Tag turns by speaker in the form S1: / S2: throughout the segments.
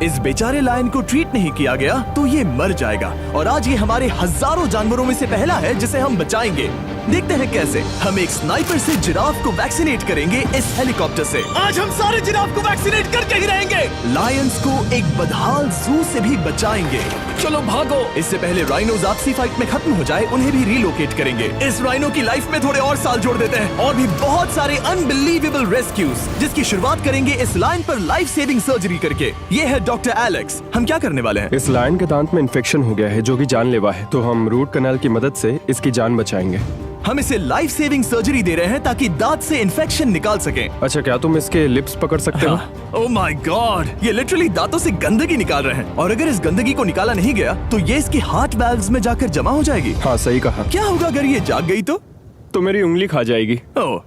S1: इस बेचारे लायन को ट्रीट नहीं किया गया तो ये मर जाएगा। और आज ये हमारे हजारों जानवरों में से पहला है जिसे हम बचाएंगे। देखते हैं कैसे। हम एक स्नाइपर से जिराफ को वैक्सीनेट करेंगे इस हेलीकॉप्टर से। आज हम सारे जिराफ को वैक्सीनेट करके ही रहेंगे। लायंस को एक बदहाल जू से भी बचाएंगे। चलो भागो। इससे पहले राइनोज आपसी फाइट में खत्म हो जाए, उन्हें भी रिलोकेट करेंगे। इस राइनो की लाइफ में थोड़े और साल जोड़ देते हैं और भी बहुत सारे अनबिलीवेबल रेस्क्यूज, जिसकी शुरुआत करेंगे इस लायन पर लाइफ सेविंग सर्जरी करके। ये है डॉक्टर एलेक्स। हम क्या करने वाले हैं?
S2: इस लायन के दांत में इन्फेक्शन हो गया है जो कि जानलेवा है, तो हम रूट कैनाल की मदद से इसकी जान बचाएंगे।
S1: हम इसे लाइफ सेविंग सर्जरी दे रहे हैं ताकि दांत से इन्फेक्शन निकाल सकें।
S2: अच्छा, क्या तुम इसके लिप्स पकड़ सकते हो?
S1: ओह माय गॉड, ये लिटरली दांतों से गंदगी निकाल रहे हैं। और अगर इस गंदगी को निकाला नहीं गया तो ये इसकी हार्ट वाल्व्स में जाकर जमा हो जाएगी।
S2: हाँ, सही कहा।
S1: क्या होगा अगर ये जाग गई तो
S2: मेरी उंगली खा जाएगी।
S1: ओह,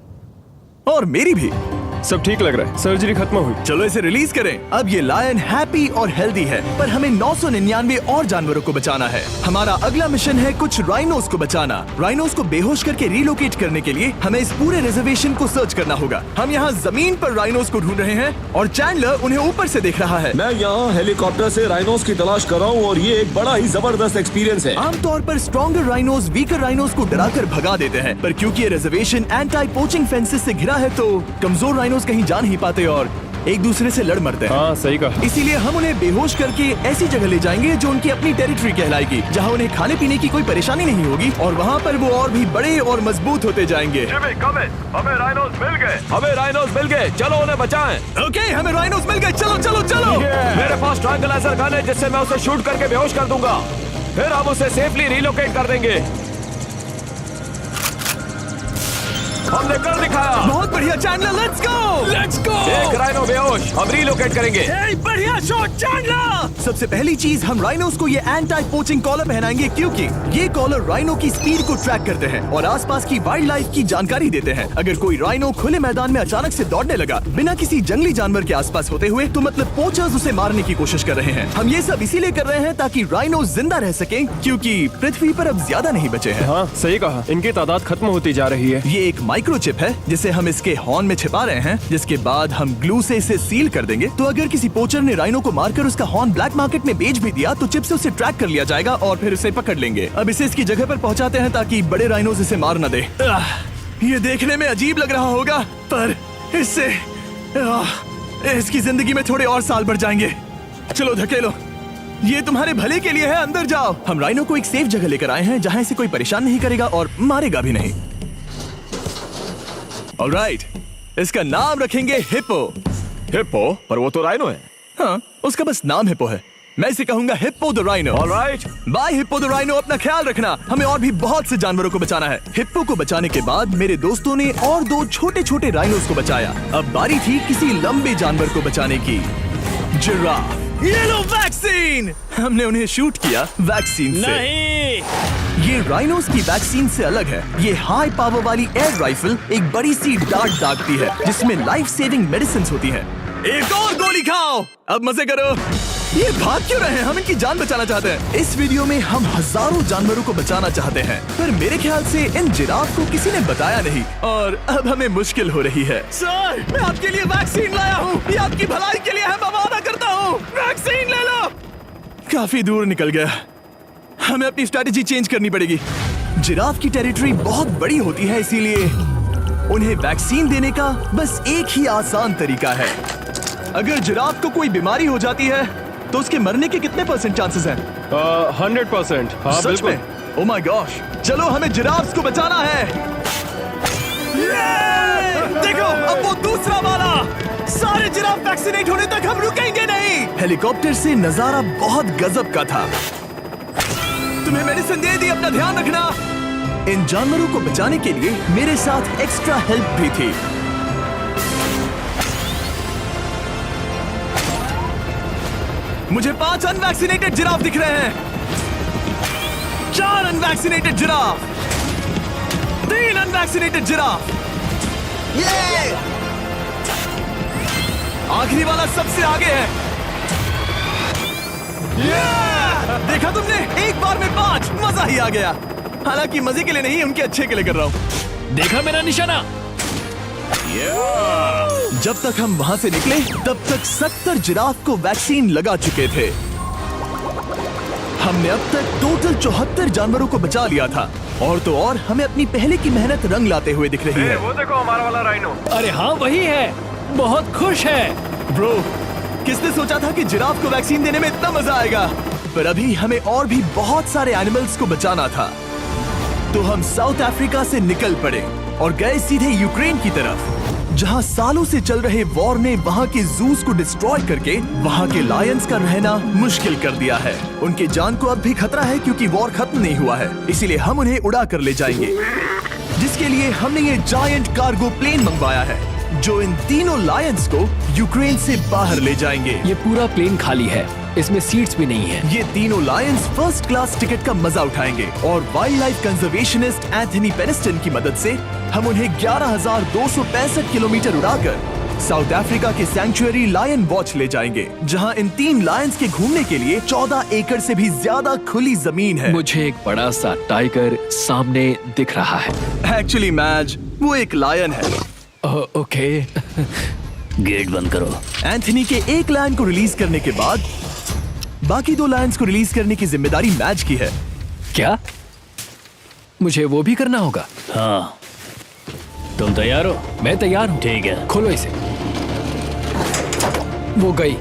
S1: और मेरी भी।
S2: सब ठीक लग रहा है, सर्जरी खत्म हुई।
S1: चलो इसे रिलीज करें। अब ये लायन हैप्पी और हेल्दी है, पर हमें 999 और जानवरों को बचाना है। हमारा अगला मिशन है कुछ राइनोस को बचाना। राइनोस को बेहोश करके रिलोकेट करने के लिए हमें इस पूरे रिजर्वेशन को सर्च करना होगा। हम यहाँ जमीन पर राइनोस को ढूंढ रहे हैं और चैंडलर उन्हें ऊपर से देख रहा है।
S3: मैं यहाँ हेलीकॉप्टर से राइनोस की तलाश कर रहा हूँ और ये एक बड़ा ही जबरदस्त एक्सपीरियंस है।
S1: आमतौर पर स्ट्रॉन्गर राइनोस वीकर राइनोस को डराकर भगा देते हैं, पर क्योंकि ये रिजर्वेशन एंटी पोचिंग फेंसेस से घिरा है तो कमजोर राइनोस कहीं जा नहीं पाते और एक दूसरे से लड़ मरते हैं।
S2: हाँ, सही कहा।
S1: इसीलिए हम उन्हें बेहोश करके ऐसी जगह ले जाएंगे जो उनकी अपनी टेरिटरी कहलाएगी, जहाँ उन्हें खाने पीने की कोई परेशानी नहीं होगी और वहाँ पर वो और भी बड़े और मजबूत होते जाएंगे।
S3: हमें राइनोस मिल गए, चलो उन्हें बचाएं।
S1: ओके, हमें राइनोस मिल गए, चलो चलो चलो।
S3: मेरे पास ट्रायंगलाइजर गन है जिससे मैं उसे शूट करके बेहोश कर दूंगा, फिर हम उसे सेफली रिलोकेट कर देंगे। हमने कर दिखाया।
S1: बहुत बढ़िया चैंडलर, लेट्स गो।
S3: एक राइनो बेहोश, हम रिलोकेट करेंगे।
S1: बढ़िया शॉट चैंडलर। सबसे पहली चीज, हम राइनोस को ये एंटी पोचिंग कॉलर पहनाएंगे क्योंकि ये कॉलर राइनो की स्पीड को ट्रैक करते हैं और आसपास की वाइल्ड लाइफ की जानकारी देते हैं। अगर कोई राइनो खुले मैदान में अचानक से दौड़ने लगा बिना किसी जंगली जानवर के आसपास होते हुए, तो मतलब पोचर्स उसे मारने की कोशिश कर रहे हैं। हम ये सब इसीलिए कर रहे हैं ताकि राइनो जिंदा रह सकें, क्योंकि पृथ्वी पर अब ज्यादा नहीं बचे हैं।
S2: हाँ, सही कहा। इनकी तादाद खत्म होती जा रही है।
S1: ये एक माइक्रोचिप है जिसे हम इसके हॉर्न में छिपा रहे हैं, जिसके बाद हम ग्लू से इसे सील कर देंगे। तो अगर किसी पोचर ने राइनो को मारकर उसका हॉर्न ब्लैक मार्केट में बेच भी दिया तो चिप से उसे ट्रैक कर लिया जाएगा और फिर उसे पकड़ लेंगे। अब इसे इसकी जगह पर पहुंचाते हैं ताकि बड़े राइनोस इसे मार न दे। ये देखने में अजीब लग रहा होगा, पर इससे इसकी जिंदगी में थोड़े और साल बढ़ जाएंगे। चलो धकेलो, ये तुम्हारे भले के लिए है, अंदर जाओ। हम राइनो को एक सेफ जगह लेकर आए हैं जहाँ इसे कोई परेशान नहीं करेगा और मारेगा भी नहीं। ऑलराइट, इसका नाम रखेंगे हिप्पो।
S3: हिप्पो? पर वो तो राइनो है।
S1: हाँ, उसका बस नाम हिप्पो है। मैं इसे कहूंगा hippo the rhino.
S3: Alright,
S1: bye hippo the rhino. अपना ख्याल रखना, हमें और भी बहुत से जानवरों को बचाना है। हिप्पो को बचाने के बाद मेरे दोस्तों ने और 2 छोटे छोटे राइनोस को बचाया। अब बारी थी किसी लंबे जानवर को बचाने की, जिराफ। ये लो वैक्सीन। हमने उन्हें शूट किया वैक्सीन से।
S3: नहीं,
S1: ये राइनोस की वैक्सीन से अलग है। ये हाई पावर वाली एयर राइफल एक बड़ी सी डार्ट दागती है जिसमें लाइफ सेविंग मेडिसिन होती है। एक और गोली खाओ, अब मजे करो। ये भाग क्यों रहे हैं? हम इनकी जान बचाना चाहते हैं। इस वीडियो में हम हजारों जानवरों को बचाना चाहते हैं, पर मेरे ख्याल से इन जिराफ को किसी ने बताया नहीं और अब हमें मुश्किल हो रही है। सर, मैं आपके लिए वैक्सीन लाया हूँ। ये आपकी भलाई के लिए है, मैं वादा करता हूँ। वैक्सीन ले लो। काफी दूर निकल गया, हमें अपनी स्ट्रैटेजी चेंज करनी पड़ेगी। जिराफ की टेरिटरी बहुत बड़ी होती है, इसीलिए उन्हें वैक्सीन देने का बस एक ही आसान तरीका है। अगर जिराफ को कोई बीमारी हो जाती है तो उसके मरने के कितने % चांसेस हैं?
S2: 100%। हाँ,
S1: सच
S2: बिल्कुल।
S1: में? ओह माय गॉश, चलो हमें जिराफ्स को बचाना है। देखो, अब वो दूसरा वाला। सारे जिराफ वैक्सीनेट होने तक हम रुकेंगे नहीं। हेलीकॉप्टर से नजारा बहुत गजब का था। तुम्हें मेडिसिन दे दी, अपना ध्यान रखना। इन जानवरों को बचाने के लिए मेरे साथ एक्स्ट्रा हेल्प भी थी। मुझे 5 अनवैक्सीनेटेड जिराफ दिख रहे हैं। 4 अनवैक्सीनेटेड जिराफ, 3 अनवैक्सीनेटेड जिराफ। ये आखिरी वाला सबसे आगे है। देखा तुमने, एक बार में 5। मजा ही आ गया। हालांकि मजे के लिए नहीं, उनके अच्छे के लिए कर रहा हूँ।
S4: देखा मेरा निशाना?
S1: जब तक हम वहाँ से निकले तब तक 70 जिराफ को वैक्सीन लगा चुके थे। हमने अब तक टोटल 74 जानवरों को बचा लिया था। और तो और हमें अपनी पहले की मेहनत रंग लाते हुए दिख रही है।
S3: वो देखो हमारा वाला राइनो।
S4: अरे हाँ वही है, बहुत खुश है।
S1: ब्रो, किसने सोचा था कि जिराफ को वैक्सीन देने में इतना मजा आएगा। पर अभी हमें और भी बहुत सारे एनिमल्स को बचाना था। तो हम साउथ अफ्रीका से निकल पड़े और गए सीधे यूक्रेन की तरफ, जहां सालों से चल रहे वॉर ने वहां के जूस को डिस्ट्रॉय करके वहां के लायंस का रहना मुश्किल कर दिया है। उनके जान को अब भी खतरा है क्योंकि वॉर खत्म नहीं हुआ है, इसीलिए हम उन्हें उड़ा कर ले जाएंगे। जिसके लिए हमने ये जायंट कार्गो प्लेन मंगवाया है जो इन तीनों लायंस को यूक्रेन से बाहर ले जाएंगे।
S4: ये पूरा प्लेन खाली है, इसमेमें सीट्स भी नहीं है।
S1: ये तीनों लायंस फर्स्ट क्लास टिकट का मजा उठाएंगे और वाइल्ड लाइफ कंजर्वेशनिस्ट एंथनी पेनिस्टन की मदद से हम उन्हें 11,265 किलोमीटर उड़ाकर साउथ अफ्रीका के सैंक्चुअरी लायन वॉच ले जाएंगे, जहां इन 3 लायंस के घूमने के लिए 14 एकड़ से भी ज्यादा खुली जमीन है।
S4: मुझे एक बड़ा सा टाइगर सामने दिख रहा है।
S1: एक्चुअली मैच, वो एक लायन है।
S4: ओके।
S5: गेट बंद करो।
S1: एंथनी के एक लायन को रिलीज करने के बाद बाकी 2 लायंस को रिलीज करने की जिम्मेदारी मैच की है।
S4: क्या मुझे वो भी करना होगा?
S5: हाँ, तुम तैयार हो?
S4: मैं तैयार हूँ।
S5: ठीक है।
S4: खोलो इसे। वो गई।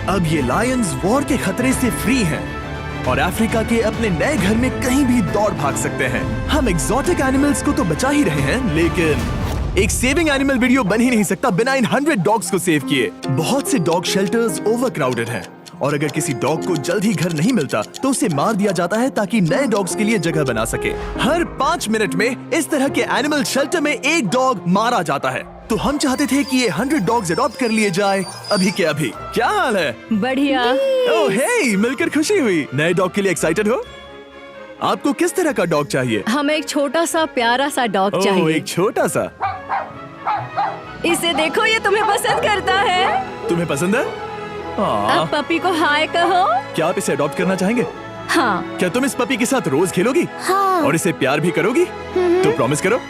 S1: अब ये लायंस वॉर के खतरे से फ्री हैं और अफ्रीका के अपने नए घर में कहीं भी दौड़ भाग सकते हैं। हम एग्जॉटिक एनिमल्स को तो बचा ही रहे हैं, लेकिन एक सेविंग एनिमल वीडियो बन ही नहीं सकता बिना इन 100 डॉग्स को सेव किए। बहुत से डॉग शेल्टर्स ओवरक्राउडेड हैं और अगर किसी डॉग को जल्द ही घर नहीं मिलता तो उसे मार दिया जाता है ताकि नए डॉग्स के लिए जगह बना सके। हर 5 मिनट में इस तरह के एनिमल शेल्टर में एक डॉग मारा जाता है। तो हम चाहते थे कि ये 100 डॉग्स अडॉप्ट कर लिए जाए अभी के अभी। क्या हाल है?
S6: बढ़िया।
S1: ओह हे, मिलकर खुशी हुई। नए डॉग के लिए एक्साइटेड हो? आपको किस तरह का डॉग चाहिए?
S6: हमें एक छोटा सा प्यारा सा डॉग
S1: ओह,
S6: चाहिए।
S1: एक छोटा सा।
S6: इसे देखो, ये तुम्हें पसंद करता है।
S1: तुम्हें पसंद है?
S6: अब पपी को हाय कहो।
S1: क्या आप इसे अडॉप्ट करना चाहेंगे?
S6: हाँ।
S1: क्या तुम इस पपी के साथ रोज खेलोगी?
S6: हाँ।
S1: और इसे प्यार भी करोगी? तो प्रॉमिस करो।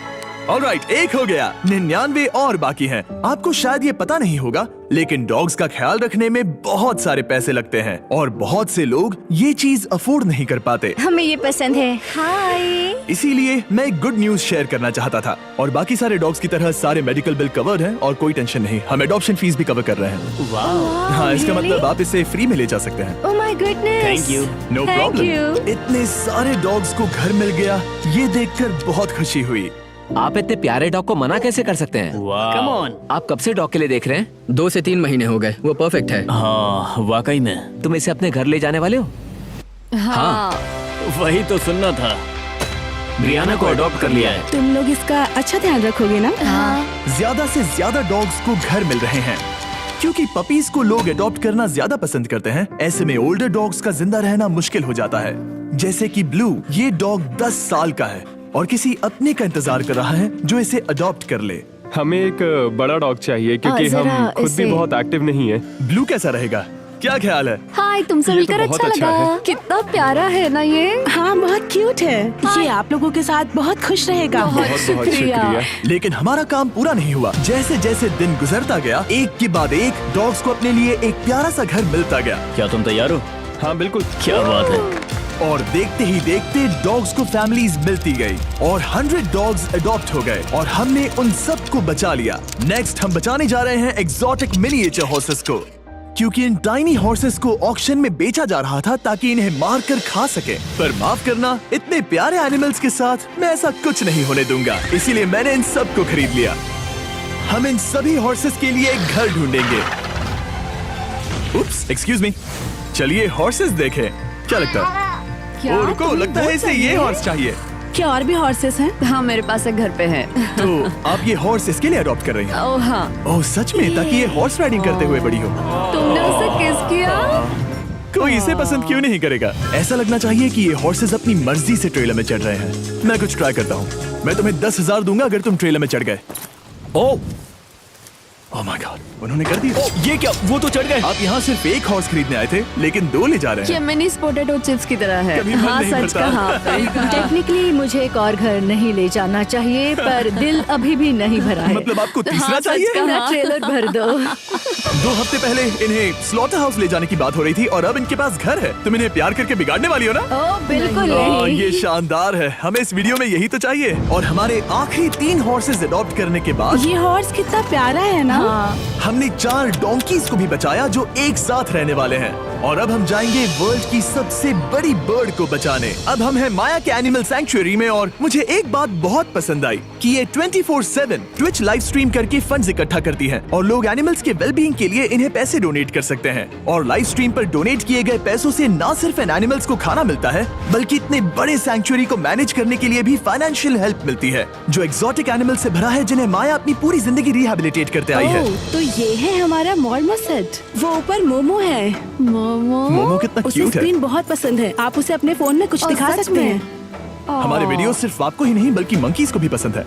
S1: ऑलराइट, एक हो गया। 99 और बाकी हैं। आपको शायद ये पता नहीं होगा, लेकिन डॉग्स का ख्याल रखने में बहुत सारे पैसे लगते हैं और बहुत से लोग ये चीज अफोर्ड नहीं कर पाते।
S6: हमें ये पसंद है। हाय।
S1: इसीलिए मैं एक गुड न्यूज शेयर करना चाहता था। और बाकी सारे डॉग्स की तरह सारे मेडिकल बिल कवर्ड हैं और कोई टेंशन नहीं। हम एडॉप्शन फीस भी कवर कर रहे हैं। हाँ, इसका मतलब आप इसे फ्री में ले जा सकते हैं।
S6: Oh my goodness.
S5: Thank you.
S1: No
S6: Thank
S1: problem.
S6: you.
S1: इतने सारे डॉग्स को घर मिल गया, ये देखकर बहुत खुशी हुई।
S7: आप इतने प्यारे डॉग को मना कैसे कर सकते हैं?
S5: Come on.
S7: आप कब से डॉग के लिए देख रहे हैं?
S4: 2 से 3 महीने हो गए, वो परफेक्ट है।
S5: हाँ, वाकई में।
S7: तुम इसे अपने घर ले जाने वाले हो?
S6: हाँ।
S5: वही तो सुनना था। ब्रियाना को अडॉप्ट कर लिया है।
S8: तुम लोग इसका अच्छा ध्यान रखोगे ना?
S6: हाँ।
S1: ज्यादा से ज्यादा डॉग्स को घर मिल रहे हैं क्योंकि पपीज को लोग अडॉप्ट करना ज्यादा पसंद करते हैं। ऐसे में ओल्डर डॉग्स का जिंदा रहना मुश्किल हो जाता है। जैसे कि ब्लू, ये डॉग 10 साल का है और किसी अपने का इंतजार कर रहा है जो इसे अडॉप्ट कर ले।
S2: हमें एक बड़ा डॉग चाहिए क्योंकि
S6: जरा
S2: हम खुद भी
S6: इसे-
S2: बहुत एक्टिव नहीं है।
S1: ब्लू कैसा रहेगा? क्या ख्याल है?
S6: हाय, तुमसे
S2: ये तो
S6: मिलकर
S2: बहुत
S6: अच्छा
S2: अच्छा
S6: लगा।
S2: है।
S6: कितना प्यारा है ना ये।
S8: हाँ, बहुत क्यूट है। ये आप लोगों के साथ बहुत खुश रहेगा।
S6: बहुत
S2: बहुत
S6: शुक्रिया।
S2: शुक्रिया।
S1: लेकिन हमारा काम पूरा नहीं हुआ। जैसे जैसे दिन गुजरता गया, एक के बाद एक डॉग्स को अपने लिए एक प्यारा सा घर मिलता गया।
S5: क्या तुम तैयार हो?
S2: हाँ बिल्कुल।
S5: क्या बात है।
S1: और देखते ही देखते डॉग्स को फैमिलीज मिलती गई और 100 डॉग्स अडॉप्ट हो गए और हमने उन सब को बचा लिया। नेक्स्ट हम बचाने जा रहे हैं एग्जॉटिक मिनिएचर हॉर्सेस को, क्योंकि इन टाइनी हॉर्सेस को ऑक्शन में बेचा जा रहा था ताकि इन्हें मार कर खा सके। पर माफ करना, इतने प्यारे एनिमल्स के साथ मैं ऐसा कुछ नहीं होने दूंगा। इसीलिए मैंने इन सब को खरीद लिया। हम इन सभी हॉर्सेस के लिए एक घर ढूंढेंगे। उप्स, एक्सक्यूज मी। चलिए हॉर्सेस देखें। क्या लगता है? ओ रुको, लगता है इसे ये हॉर्स चाहिए।
S8: क्या और भी हॉर्सेस हैं?
S6: हाँ, मेरे पास एक घर पे है।
S1: तो आप ये हॉर्स इसके लिए अडॉप्ट कर रही हैं?
S6: ओह हाँ।
S1: ओह सच में? ताकि ये हॉर्स राइडिंग करते हुए बड़ी हो।
S6: तुमने उसे किस किया?
S1: कोई इसे पसंद क्यों नहीं करेगा? ऐसा लगना चाहिए कि ये हॉर्सेस अपनी मर्जी से ट्रेलर में चढ़ रहे हैं। मैं कुछ ट्राई करता हूँ। मैं तुम्हें 10,000 दूंगा अगर तुम ट्रेलर में चढ़ गए।
S5: ओ,
S1: ओह माय गॉड, उन्होंने कर दिया।
S3: ये क्या, वो तो चढ़ गए।
S1: आप यहाँ सिर्फ एक हॉर्स खरीदने आए थे, लेकिन 2 ले जा रहे
S6: ये
S1: हैं।
S6: मिनी पोटैटो चिप्स की तरह है।
S1: कभी मन
S6: हाँ
S1: नहीं
S6: सच
S1: भरता।
S6: कहा।
S8: टेक्निकली मुझे एक और घर नहीं ले जाना चाहिए, पर दिल अभी भी नहीं भरा है।
S1: मतलब आपको तीसरा
S6: हाँ, सच
S1: चाहिए?
S6: कहा।
S8: मेरा ट्रेलर भर दो।
S1: 2 हफ्ते पहले इन्हें स्लॉटर हाउस ले जाने की बात हो रही थी और अब इनके पास घर है। तुम इन्हें प्यार करके बिगाड़ने वाली हो ना?
S8: ओ बिल्कुल
S1: हाँ,
S8: नहीं।
S1: ये शानदार है। हमें इस वीडियो में यही तो चाहिए। और हमारे आखिरी 3 हॉर्सेस अडॉप्ट करने के बाद
S8: ये हॉर्स कितना प्यारा है ना।
S1: हमने 4 डोंकीज को भी बचाया जो एक साथ रहने वाले हैं। और अब हम जाएंगे वर्ल्ड की सबसे बड़ी बर्ड को बचाने। अब हम हैं माया के एनिमल सैंक्चुअरी में और मुझे एक बात बहुत पसंद आई कि ये 24/7 ट्विच लाइव स्ट्रीम करके फंड्स इकट्ठा करती है और लोग एनिमल्स के वेलबींग के लिए इन्हें पैसे डोनेट कर सकते हैं। और लाइव स्ट्रीम पर डोनेट किए गए पैसों से न सिर्फ इन एनिमल्स को खाना मिलता है, बल्कि इतने बड़े सैंक्चुअरी को मैनेज करने के लिए भी फाइनेंशियल हेल्प मिलती है, जो एक्सोटिक एनिमल से भरा है जिन्हें माया अपनी पूरी जिंदगी रिहैबिलिटेट करते आई है।
S8: ओह, तो ये है हमारा मॉर्मोसेट। वो ऊपर मोमो है।
S1: मोमो कितना
S8: उसे
S1: क्यूट है।
S8: स्क्रीन बहुत पसंद है। आप उसे अपने फोन में कुछ
S6: ओह,
S8: दिखा
S6: सच
S8: सकते
S6: में?
S8: हैं।
S1: हमारे वीडियो सिर्फ आपको ही नहीं बल्कि मंकीज को भी पसंद है।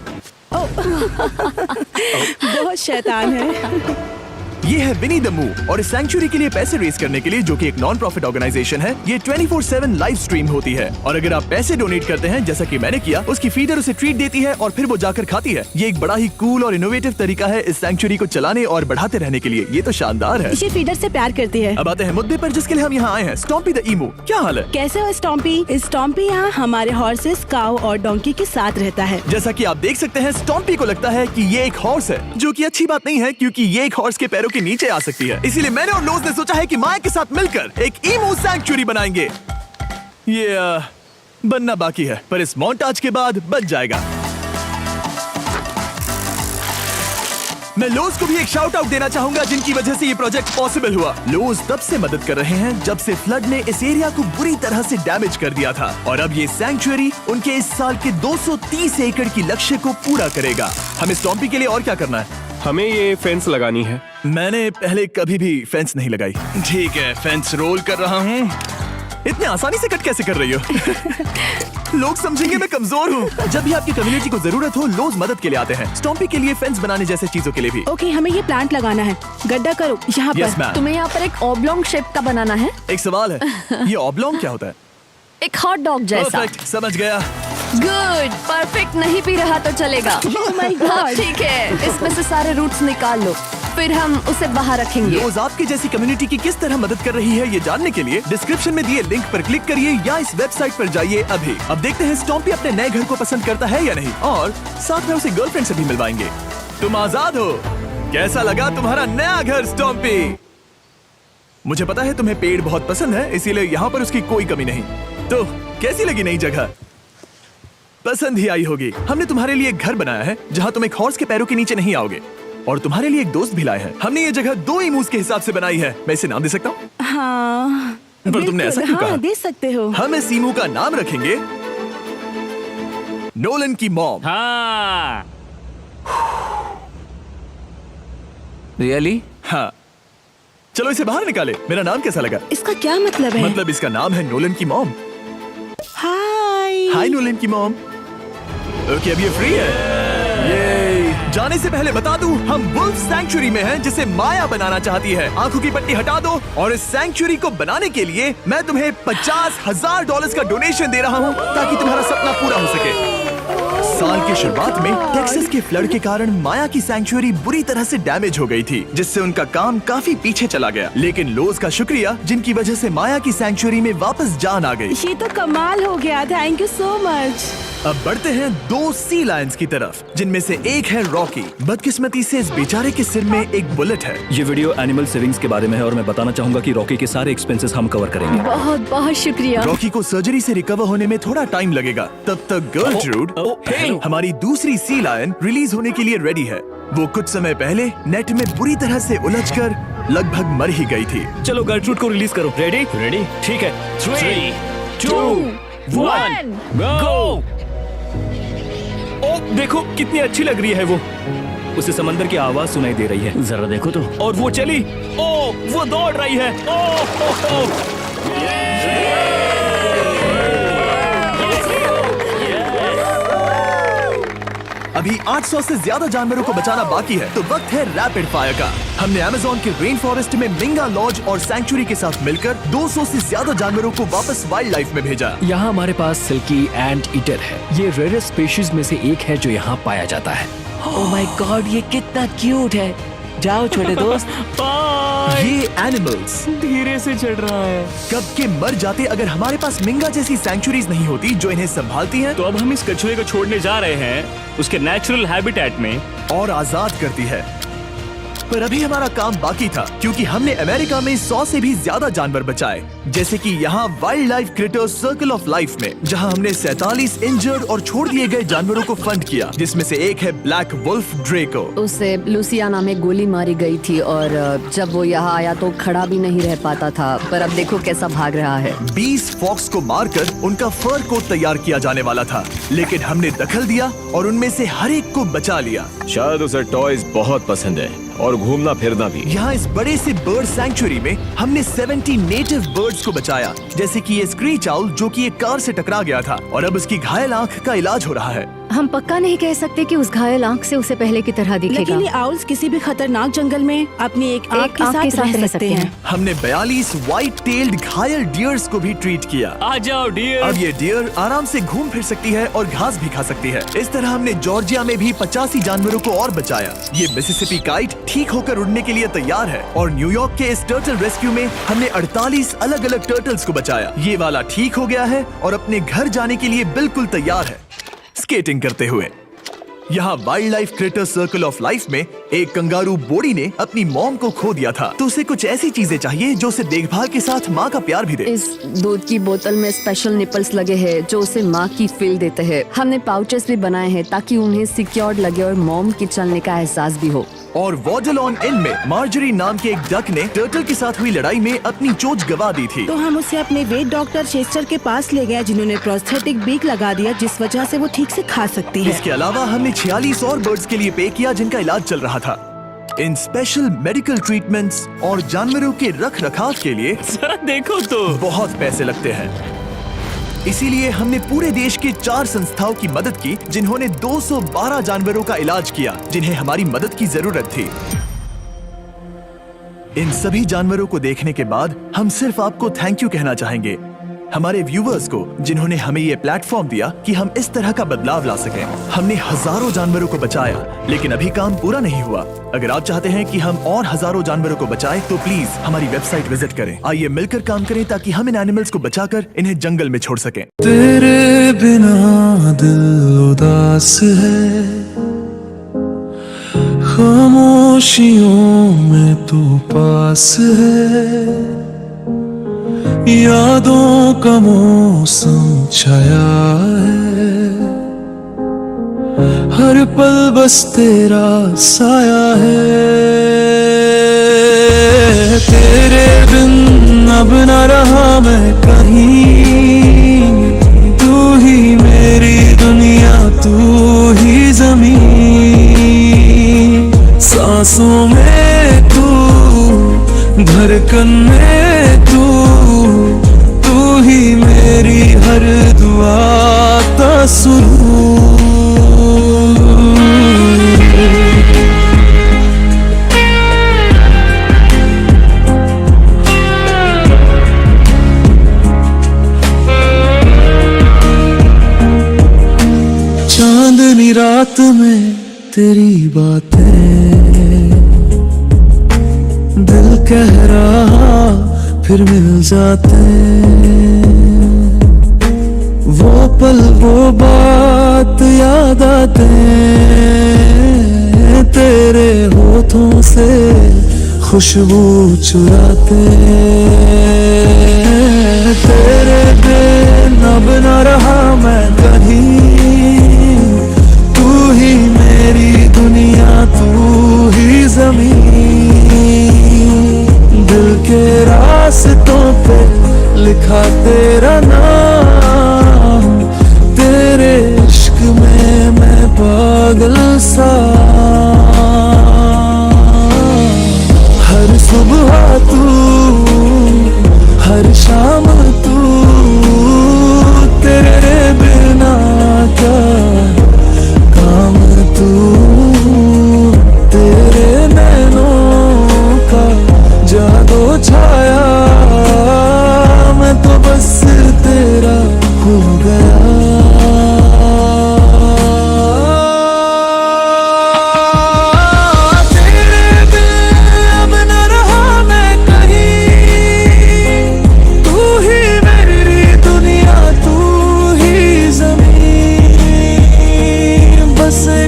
S8: बहुत शैतान है।
S1: ये है विनी द मू और इस सैंक्चुअरी के लिए पैसे रेज करने के लिए, जो कि एक नॉन प्रॉफिट ऑर्गेनाइजेशन है, ये 24/7 लाइव स्ट्रीम होती है। और अगर आप पैसे डोनेट करते हैं, जैसा कि मैंने किया, उसकी फीडर उसे ट्रीट देती है और फिर वो जाकर खाती है। ये एक बड़ा ही कूल और इनोवेटिव तरीका है इस सैंक्चुअरी को चलाने और बढ़ाते रहने के लिए। ये तो शानदार है।
S8: ये फीडर से प्यार करती है।
S1: अब आते हैं मुद्दे पर जिसके लिए हम यहाँ आए हैं, स्टॉम्पी द ईमू। क्या हाल है?
S8: कैसे हो स्टॉम्पी? स्टॉम्पी यहाँ हमारे हॉर्सेस, काऊ और डोंकी के साथ रहता है।
S1: जैसा कि आप देख सकते हैं, स्टॉम्पी को लगता है कि ये एक हॉर्स है, जो कि अच्छी बात नहीं है क्योंकि ये एक हॉर्स के पैरों के नीचे आ सकती है। इसीलिए मैंने और लोज ने सोचा है कि माया के साथ मिलकर एक ईमू सैंक्चुअरी बनाएंगे। ये बनना बाकी है, पर इस मोंटाज के बाद बन जाएगा। मैं लोज को भी एक शाउट आउट देना चाहूंगा, जिनकी वजह से ये प्रोजेक्ट पॉसिबल हुआ। लोज तब से मदद कर रहे हैं जब से फ्लड ने इस एरिया को बुरी तरह से डैमेज कर दिया था, और अब ये सैंक्चुअरी उनके इस साल के 230 एकड़ की लक्ष्य को पूरा करेगा। हमें स्टॉम्पी के लिए और क्या करना है?
S2: हमें ये फेंस लगानी है।
S1: मैंने पहले कभी भी फेंस नहीं लगाई। ठीक है, फेंस रोल कर रहा हूँ। इतने आसानी से कट कैसे कर रही हो? लोग समझेंगे मैं कमजोर हूँ। जब भी आपकी कम्युनिटी को जरूरत हो, लोग मदद के लिए आते हैं। स्टॉम्पी के लिए फेंस बनाने जैसे चीजों के लिए भी।
S8: ओके, हमें ये प्लांट लगाना है। गड्ढा करो यहाँ
S1: यस
S8: पर।
S1: मैम।
S6: तुम्हें यहाँ पर एक ऑब्लोंग शेप का बनाना है,
S1: एक सवाल है, ये ऑब्लोंग क्या होता है?
S6: एक हॉट डॉग जैसा।
S1: परफेक्ट, समझ गया।
S6: गुड, परफेक्ट नहीं पी रहा तो चलेगा।
S8: Oh my God.
S6: हाँ, ठीक है, इसमें से सारे रूट्स निकाल लो, फिर हम उसे बाहर रखेंगे।
S1: लोज आपकी जैसी कम्युनिटी की किस तरह मदद कर रही है, ये जानने के लिए डिस्क्रिप्शन में दिए लिंक पर क्लिक करिए या इस वेबसाइट पर जाइए अभी। अब देखते हैं स्टॉम्पी अपने नए घर को पसंद करता है या नहीं, और साथ में उसे गर्लफ्रेंड से भी मिलवाएंगे। तुम आजाद हो। कैसा लगा तुम्हारा नया घर स्टॉम्पी? मुझे पता है तुम्हें पेड़ बहुत पसंद है, इसीलिए यहाँ पर उसकी कोई कमी नहीं। तो कैसी लगी नई जगह? पसंद ही आई होगी। हमने तुम्हारे लिए एक घर बनाया है जहाँ तुम एक हॉर्स के पैरों के नीचे नहीं आओगे, और तुम्हारे लिए एक दोस्त भी लाए हैं। हमने ये जगह 2 ईमूस के हिसाब से बनाई है। मैं इसे नाम दे सकता हूँ?
S8: हाँ,
S1: पर तुमने ऐसा क्यों
S8: हाँ,
S1: कहा?
S8: दे सकते हो।
S1: हम इस ईमू का नाम रखेंगे नोलन की मॉम।
S5: हाँ,
S7: रियली?
S1: हाँ, चलो इसे बाहर निकाले। मेरा नाम कैसा लगा?
S8: इसका क्या मतलब है?
S1: मतलब इसका नाम है नोलन की मॉम।
S8: हाय।
S1: हाय नोलन की मॉम। ओके, अब ये फ्री है। ये जाने से पहले बता दूं, हम वुल्फ सैंक्चुअरी में हैं, जिसे माया बनाना चाहती है। आंखों की पट्टी हटा दो, और इस सैंक्चुअरी को बनाने के लिए मैं तुम्हें $50,000 का डोनेशन दे रहा हूं, ताकि तुम्हारा सपना पूरा हो सके। साल की शुरुआत में टेक्सास के फ्लड के कारण माया की सैंक्चुअरी बुरी तरह से डैमेज हो गई थी, जिससे उनका काम काफी पीछे चला गया। लेकिन लोज का शुक्रिया, जिनकी वजह से माया की सैंक्चुअरी में वापस जान आ गई।
S8: ये तो कमाल हो गया। Thank you so much.
S1: अब बढ़ते हैं 2 सी लायंस की तरफ, जिनमें से एक है रॉकी। बदकिस्मती से इस बेचारे के सिर में एक बुलेट है।
S9: ये वीडियो एनिमल सेविंग्स के बारे में है और मैं बताना चाहूंगा कि रॉकी के सारे एक्सपेंसेस हम कवर करेंगे।
S6: बहुत बहुत शुक्रिया।
S1: रॉकी को सर्जरी से रिकवर होने में थोड़ा टाइम लगेगा। तब तक गर्लट्रूड, हमारी दूसरी सी लायन, रिलीज होने के लिए रेडी है। वो कुछ समय पहले नेट में बुरी तरह से उलझकर लगभग मर ही गई थी।
S9: चलो गर्लट्रूड को रिलीज करो। रेडी?
S5: रेडी?
S9: ठीक है।
S5: 3, 2, 1, गो!
S9: ओ देखो कितनी अच्छी लग रही है वो। उसे समंदर की आवाज सुनाई दे रही है।
S5: जरा देखो तो।
S9: और वो चली। ओ वो दौड़ रही है। ओ।
S1: अब अभी 800 से ज्यादा जानवरों को बचाना बाकी है, तो वक्त है रैपिड फायर का। हमने अमेज़न के रेन फॉरेस्ट में मिंगा लॉज और सैंक्चुरी के साथ मिलकर 200 से ज्यादा जानवरों को वापस वाइल्ड लाइफ में भेजा।
S4: यहाँ हमारे पास सिल्की एंट ईटर है। ये रेयरेस्ट स्पीशीज में से एक है जो यहाँ पाया जाता है।
S7: ओह माय गॉड, ये कितना क्यूट है। जाओ छोटे दोस्त।
S1: ये एनिमल्स
S7: धीरे से चढ़ रहा है।
S1: कब के मर जाते अगर हमारे पास मिंगा जैसी सैंक्चुरीज नहीं होती जो इन्हें संभालती हैं
S9: तो अब हम इस कछुए को छोड़ने जा रहे हैं उसके नेचुरल हैबिटेट में
S1: और आजाद करती है। पर अभी हमारा काम बाकी था, क्योंकि हमने अमेरिका में 100 से भी ज्यादा जानवर बचाए, जैसे कि यहाँ wild life creators circle of life में, जहाँ हमने 47 इंजर्ड और छोड़ दिए गए जानवरों को फंड किया, जिसमें से एक है ब्लैक वुल्फ ड्रेको।
S6: उसे लुसियाना में गोली मारी गई थी और जब वो यहाँ आया तो खड़ा भी नहीं रह पाता था, पर अब देखो कैसा भाग रहा है।
S1: 20 फॉक्स को मारकर उनका फर कोट तैयार किया जाने वाला था, लेकिन हमने दखल दिया और उनमें से हर एक को बचा लिया।
S3: शायद उसे टॉयज बहुत पसंद है और घूमना फिरना भी।
S1: यहाँ इस बड़े से बर्ड सैंक्चुरी में हमने 70 नेटिव बर्ड्स को बचाया, जैसे कि ये स्क्रीच आउल जो कि एक कार से टकरा गया था और अब उसकी घायल आंख का इलाज हो रहा है।
S8: हम पक्का नहीं कह सकते कि उस घायल आंख से उसे पहले की तरह दिखेगा।
S10: लेकिन ये आउल्स किसी भी खतरनाक जंगल में अपनी एक आंख के साथ रह सकते हैं।
S1: हमने 42 व्हाइट टेल्ड घायल डियर्स को भी ट्रीट किया।
S9: आ जाओ डियर।
S1: अब ये डियर आराम से घूम फिर सकती है और घास भी खा सकती है। इस तरह हमने जॉर्जिया में भी 85 जानवरों को और बचाया। ये मिसिसिपी काइट ठीक होकर उड़ने के लिए तैयार है और न्यूयॉर्क के इस टर्टल रेस्क्यू में हमने 48 अलग अलग टर्टल्स को बचाया। ये वाला ठीक हो गया है और अपने घर जाने के लिए बिल्कुल तैयार है स्केटिंग करते हुए। यहाँ wild life creator circle of life में एक कंगारू बोडी ने अपनी मॉम को खो दिया था, तो उसे कुछ ऐसी चीजें चाहिए जो उसे देखभाल के साथ माँ का प्यार भी दे।
S6: इस दूध की बोतल में स्पेशल निपल्स लगे हैं जो उसे माँ की फील देते हैं। हमने पाउचेस भी बनाए हैं ताकि उन्हें सिक्योर्ड लगे और मॉम के चलने का एहसास भी हो।
S1: और वॉडलॉन इन में मार्जरी नाम के एक डक ने टर्टल के साथ हुई लड़ाई में अपनी चोंच गवा दी थी,
S10: तो हम उसे अपने वेट डॉक्टर चेस्टर के पास ले गए, जिन्होंने प्रोस्थेटिक बीक लगा दिया, जिस वजह से वो ठीक से खा सकती है।
S1: इसके अलावा हमने 46 और बर्ड्स के लिए पे किया जिनका इलाज चल रहा था। इन स्पेशल मेडिकल ट्रीटमेंट्स और जानवरों के रख रखाव के लिए
S9: जरा देखो तो
S1: बहुत पैसे लगते हैं। इसीलिए हमने पूरे देश के 4 संस्थाओं की मदद की जिन्होंने 212 जानवरों का इलाज किया जिन्हें हमारी मदद की जरूरत थी। इन सभी जानवरों को देखने के बाद हम सिर्फ आपको थैंक यू कहना चाहेंगे, हमारे व्यूवर्स को जिन्होंने हमें ये प्लेटफॉर्म दिया कि हम इस तरह का बदलाव ला सकें। हमने हजारों जानवरों को बचाया, लेकिन अभी काम पूरा नहीं हुआ। अगर आप चाहते हैं कि हम और हजारों जानवरों को बचाएं, तो प्लीज हमारी वेबसाइट विजिट करें। आइए मिलकर काम करें ताकि हम इन एनिमल्स को बचाकर इन्हें जंगल में छोड़ सकें।
S11: तेरे बिना दिल उदास है, खामोशियों में तू पास है, यादों का मौसम छाया है, हर पल बस तेरा साया है। तेरे बिन अब न रहा मैं कहीं, तू ही मेरी दुनिया, तू ही ज़मीन, सांसों में तू, धड़कन में तू, तू ही मेरी हर दुआ का सुरूर। चांदनी रात में तेरी बातें दिल कह रहा फिर मिल जाते, वो पल वो बात याद आते, तेरे होठों से खुशबू चुराते, तेरे बिन अब न रहा मैं कहीं, तू ही मेरी दुनिया, तू ही ज़मीन, दिल के रास्तों पे लिखा तेरा नाम, तेरे इश्क में मैं पागल सा, हर सुबह तू, हर शाम तू, तेरे बिना क्या काम तू।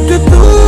S11: कि तू